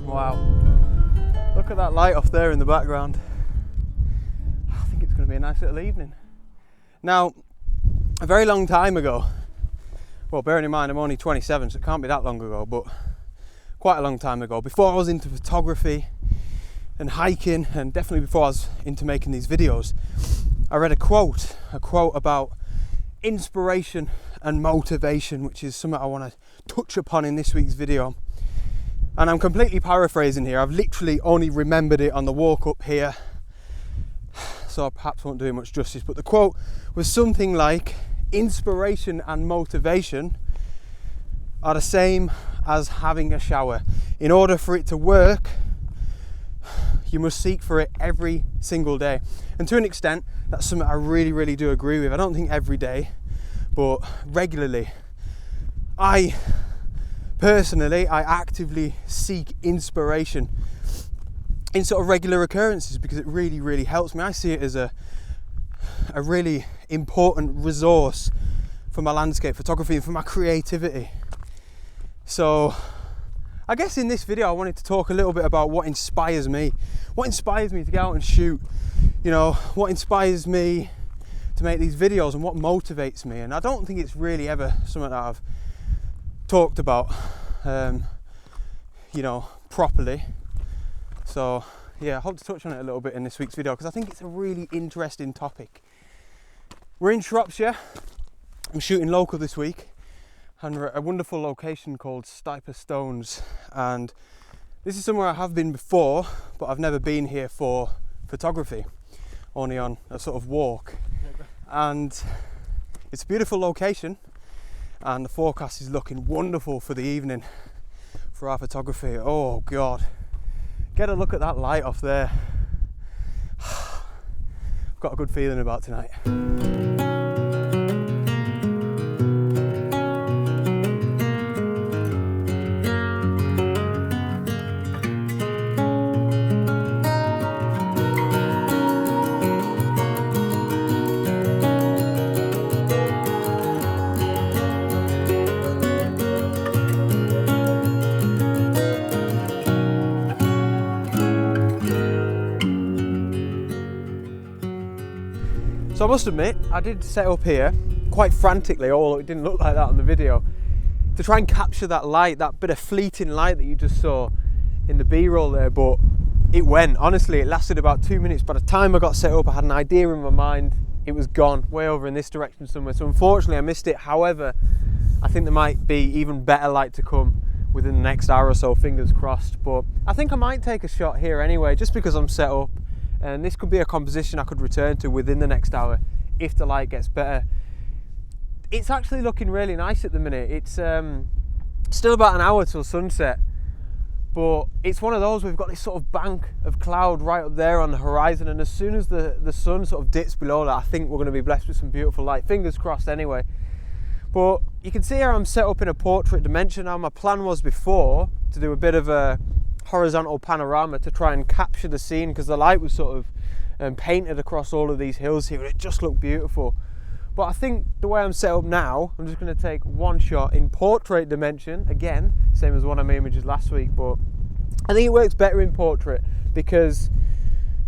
Wow, look at that light off there in the background. I think it's going to be a nice little evening. Now, a very long time ago, well, bearing in mind I'm only 27, so it can't be that long ago, but quite a long time ago, before I was into photography and hiking, and definitely before I was into making these videos, I read a quote about inspiration and motivation, which is something I want to touch upon in this week's video. And I'm completely paraphrasing here. I've literally only remembered it on the walk up here, so I perhaps won't do it much justice. But the quote was something like, inspiration and motivation are the same as having a shower. In order for it to work, you must seek for it every single day. And to an extent, that's something I really, really do agree with. I don't think every day, but regularly. Personally, I actively seek inspiration in sort of regular occurrences because it really, really helps me. I see it as a really important resource for my landscape photography and for my creativity. So I guess in this video I wanted to talk a little bit about what inspires me. What inspires me to go out and shoot, you know, what inspires me to make these videos and what motivates me. And I don't think it's really ever something that I've talked about, you know, properly. So yeah, I hope to touch on it a little bit in this week's video because I think it's a really interesting topic. We're in Shropshire. I'm shooting local this week, and we're at a wonderful location called Stiper Stones. And this is somewhere I have been before, but I've never been here for photography, only on a sort of walk. And it's a beautiful location. And the forecast is looking wonderful for the evening for our photography. Oh God, get a look at that light off there. I've got a good feeling about tonight. So I must admit, I did set up here quite frantically, although it didn't look like that on the video, to try and capture that light, that bit of fleeting light that you just saw in the B-roll there, but it went. Honestly, it lasted about 2 minutes. By the time I got set up, I had an idea in my mind, it was gone, way over in this direction somewhere. So unfortunately I missed it. However, I think there might be even better light to come within the next hour or so, fingers crossed. But I think I might take a shot here anyway, just because I'm set up. And this could be a composition I could return to within the next hour if the light gets better. It's actually looking really nice at the minute. It's still about an hour till sunset, but it's one of those, we've got this sort of bank of cloud right up there on the horizon, and as soon as the sun sort of dips below that, I think we're going to be blessed with some beautiful light. Fingers crossed anyway. But you can see here I'm set up in a portrait dimension. Now my plan was before to do a bit of a horizontal panorama to try and capture the scene, because the light was sort of painted across all of these hills here and it just looked beautiful. But I think the way I'm set up now, I'm just going to take one shot in portrait dimension, again, same as one of my images last week, but I think it works better in portrait because,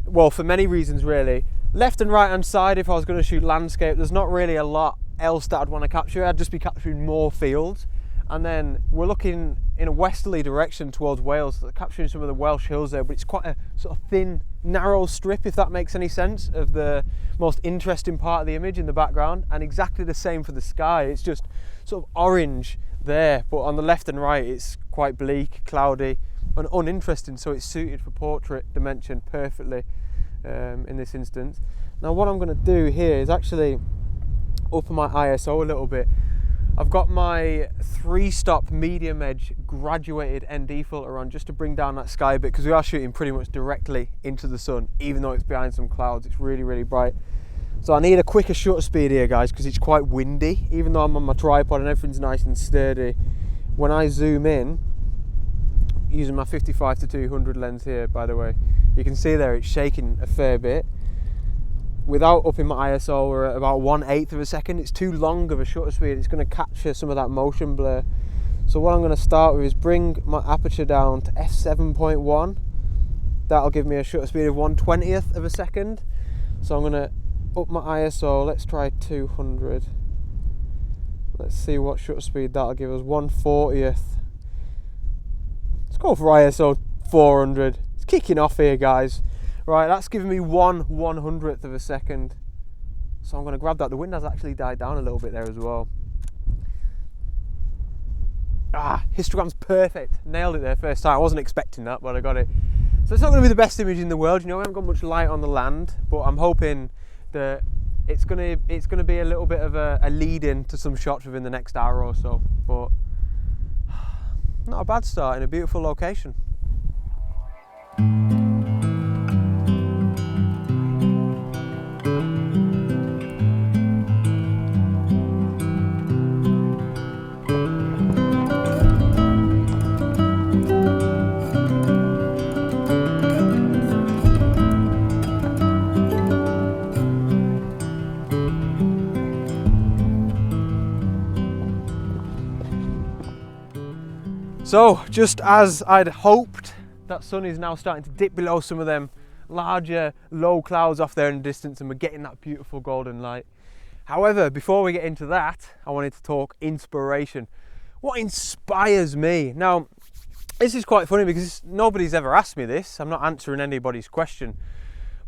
well, for many reasons really. Left and right hand side, if I was going to shoot landscape, there's not really a lot else that I'd want to capture. I'd just be capturing more fields. And then we're looking in a westerly direction towards Wales, capturing some of the Welsh hills there, but it's quite a sort of thin narrow strip, if that makes any sense, of the most interesting part of the image in the background, and exactly the same for the sky. It's just sort of orange there, but on the left and right it's quite bleak, cloudy and uninteresting, so it's suited for portrait dimension perfectly in this instance. Now what I'm going to do here is actually up my ISO a little bit. I've got my 3-stop medium edge graduated ND filter on just to bring down that sky a bit, because we are shooting pretty much directly into the sun, even though it's behind some clouds. It's really, really bright. So I need a quicker shutter speed here, guys, because it's quite windy. Even though I'm on my tripod and everything's nice and sturdy, when I zoom in, using my 55-200 lens here, by the way, you can see there it's shaking a fair bit. Without upping my ISO, we're at about 1/8 of a second. It's too long of a shutter speed. It's going to capture some of that motion blur. So what I'm going to start with is bring my aperture down to f7.1. That'll give me a shutter speed of 1/20th of a second. So I'm going to up my ISO. Let's try 200. Let's see what shutter speed that'll give us. 1/40th. Let's go for ISO 400. It's kicking off here, guys. Right, that's giving me 1/100th of a second. So I'm going to grab that. The wind has actually died down a little bit there as well. Histogram's perfect. Nailed it there first time. I wasn't expecting that, but I got it. So it's not going to be the best image in the world. You know, we haven't got much light on the land, but I'm hoping that it's going to be a little bit of a lead-in to some shots within the next hour or so. But not a bad start in a beautiful location. So, just as I'd hoped, that sun is now starting to dip below some of them larger low clouds off there in the distance, and we're getting that beautiful golden light. However, before we get into that, I wanted to talk inspiration. What inspires me? Now, this is quite funny because nobody's ever asked me this. I'm not answering anybody's question,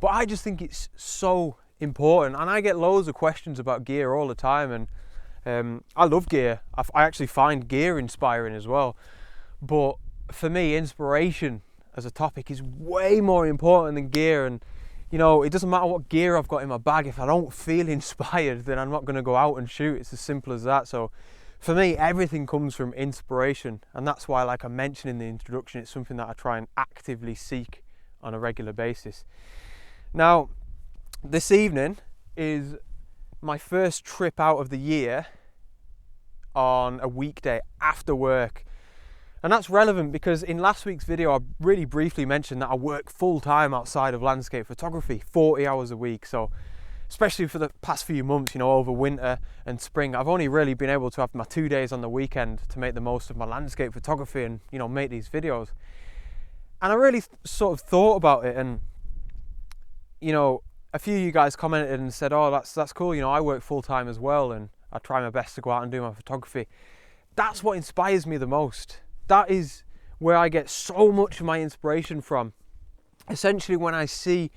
but I just think it's so important, and I get loads of questions about gear all the time, and I love gear. I actually find gear inspiring as well. But for me, inspiration as a topic is way more important than gear. And you know, it doesn't matter what gear I've got in my bag, if I don't feel inspired, then I'm not going to go out and shoot. It's as simple as that. So for me, everything comes from inspiration, and that's why, like I mentioned in the introduction, it's something that I try and actively seek on a regular basis. Now, this evening is my first trip out of the year on a weekday after work. And that's relevant because in last week's video, I really briefly mentioned that I work full time outside of landscape photography, 40 hours a week. So especially for the past few months, you know, over winter and spring, I've only really been able to have my 2 days on the weekend to make the most of my landscape photography and, you know, make these videos. And I really sort of thought about it, and, you know, a few of you guys commented and said, oh, that's cool, you know, I work full time as well and I try my best to go out and do my photography. That's what inspires me the most. That is where I get so much of my inspiration from. Essentially, when I see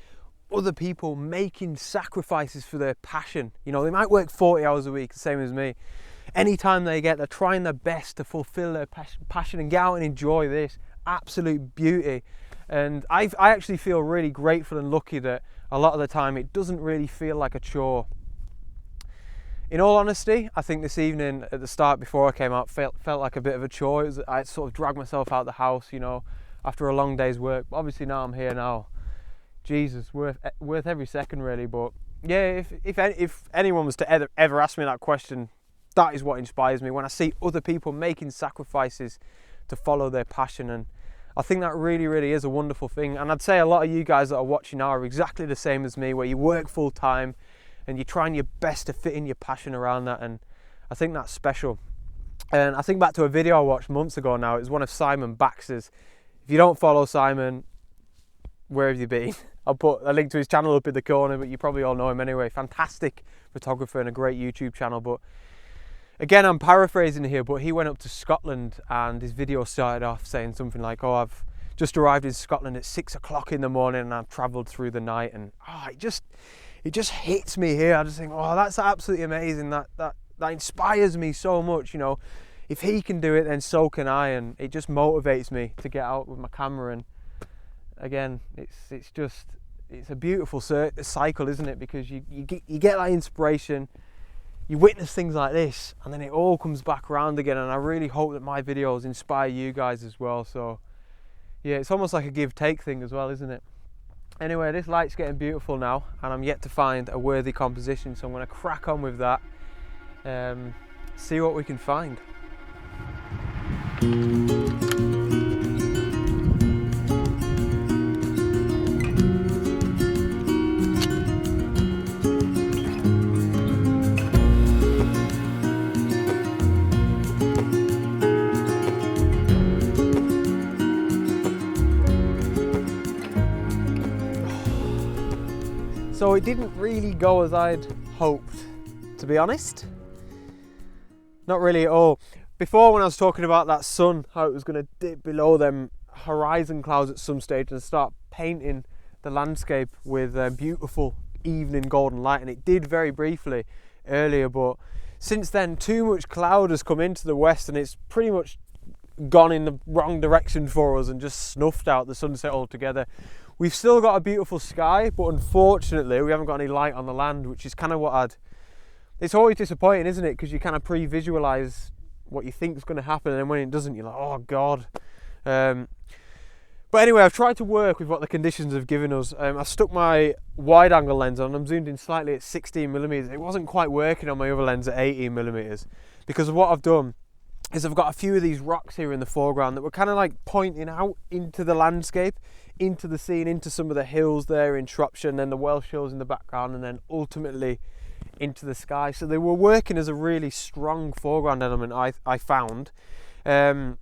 other people making sacrifices for their passion, you know, they might work 40 hours a week, the same as me. Anytime they get, they're trying their best to fulfill their passion and get out and enjoy this absolute beauty. And I actually feel really grateful and lucky that a lot of the time it doesn't really feel like a chore. In all honesty, I think this evening at the start before I came out felt like a bit of a chore. I sort of dragged myself out the house, you know, after a long day's work. But obviously now I'm here now. Jesus, worth every second really. But yeah, if anyone was to ever ask me that question, that is what inspires me, when I see other people making sacrifices to follow their passion. And I think that really, really is a wonderful thing. And I'd say a lot of you guys that are watching now are exactly the same as me, where you work full time and you're trying your best to fit in your passion around that, and I think that's special. And I think back to a video I watched months ago now. It was one of Simon Baxter's. If you don't follow Simon, where have you been? I'll put a link to his channel up in the corner, but you probably all know him anyway. Fantastic photographer and a great YouTube channel. But again, I'm paraphrasing here, but he went up to Scotland and his video started off saying something like, oh, I've just arrived in Scotland at 6 o'clock in the morning, and I've travelled through the night, and it just hits me here. I just think, oh, that's absolutely amazing. That inspires me so much, you know. If he can do it, then so can I, and it just motivates me to get out with my camera. And again, it's a beautiful cycle, isn't it? Because you get that inspiration, you witness things like this, and then it all comes back around again. And I really hope that my videos inspire you guys as well. So yeah, it's almost like a give-take thing as well, isn't it? Anyway, this light's getting beautiful now, and I'm yet to find a worthy composition, so I'm going to crack on with that, see what we can find. So it didn't really go as I'd hoped, to be honest. Not really at all. Before, when I was talking about that sun, how it was going to dip below them horizon clouds at some stage and start painting the landscape with beautiful evening golden light, and it did very briefly earlier, but since then too much cloud has come into the west, and it's pretty much gone in the wrong direction for us and just snuffed out the sunset altogether. We've still got a beautiful sky, but unfortunately we haven't got any light on the land, which is kind of what it's always disappointing, isn't it? Because you kind of pre-visualize what you think is going to happen, and then when it doesn't, you're like, oh God. But anyway, I've tried to work with what the conditions have given us. I stuck my wide angle lens on, I'm zoomed in slightly at 16mm. It wasn't quite working on my other lens at 18mm, because of what I've done is I've got a few of these rocks here in the foreground that were kind of like pointing out into the landscape, into the scene, into some of the hills there in Shropshire, and then the Welsh hills in the background, and then ultimately into the sky. So they were working as a really strong foreground element, I found. And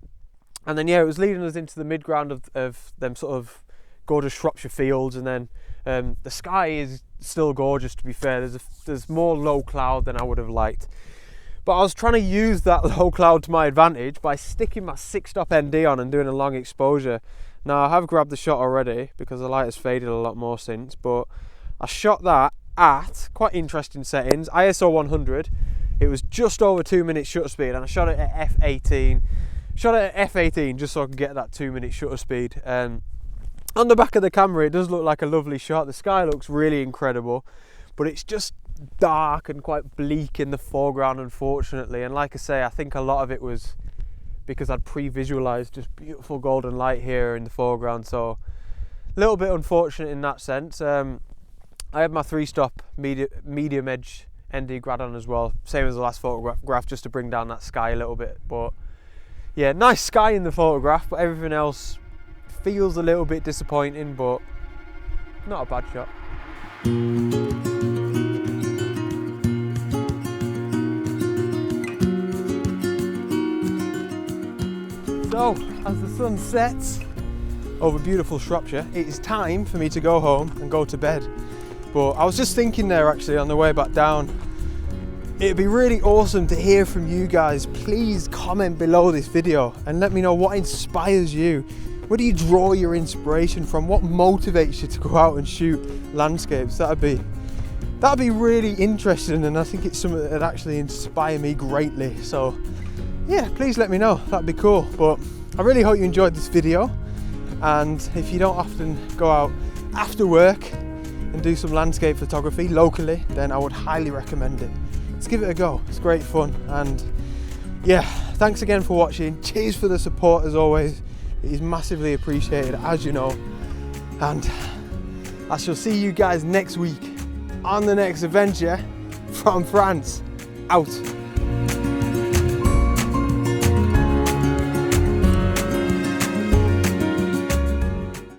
then yeah, it was leading us into the midground of them sort of gorgeous Shropshire fields, and then the sky is still gorgeous, to be fair. There's more low cloud than I would have liked. But I was trying to use that low cloud to my advantage by sticking my 6-stop ND on and doing a long exposure. Now I have grabbed the shot already because the light has faded a lot more since, but I shot that at quite interesting settings, ISO 100. It was just over 2 minutes shutter speed, and I shot it at f/18. Shot it at f/18 just so I could get that 2 minute shutter speed. On the back of the camera it does look like a lovely shot. The sky looks really incredible, but it's just dark and quite bleak in the foreground, unfortunately. And like I say, I think a lot of it was because I'd pre-visualized just beautiful golden light here in the foreground, so a little bit unfortunate in that sense. I had my 3-stop medium edge ND grad on as well, same as the last photograph, just to bring down that sky a little bit. But yeah, nice sky in the photograph, but everything else feels a little bit disappointing, but not a bad shot. So, as the sun sets over beautiful Shropshire, it is time for me to go home and go to bed. But I was just thinking there actually on the way back down, it'd be really awesome to hear from you guys. Please comment below this video and let me know what inspires you. Where do you draw your inspiration from? What motivates you to go out and shoot landscapes? That'd be really interesting, and I think it's something that'd actually inspire me greatly. So yeah, please let me know, that'd be cool. But I really hope you enjoyed this video, and if you don't often go out after work and do some landscape photography locally, then I would highly recommend it. Let's give it a go, it's great fun. And yeah, thanks again for watching. Cheers for the support as always, it is massively appreciated, as you know. And I shall see you guys next week on the next adventure from France. Out.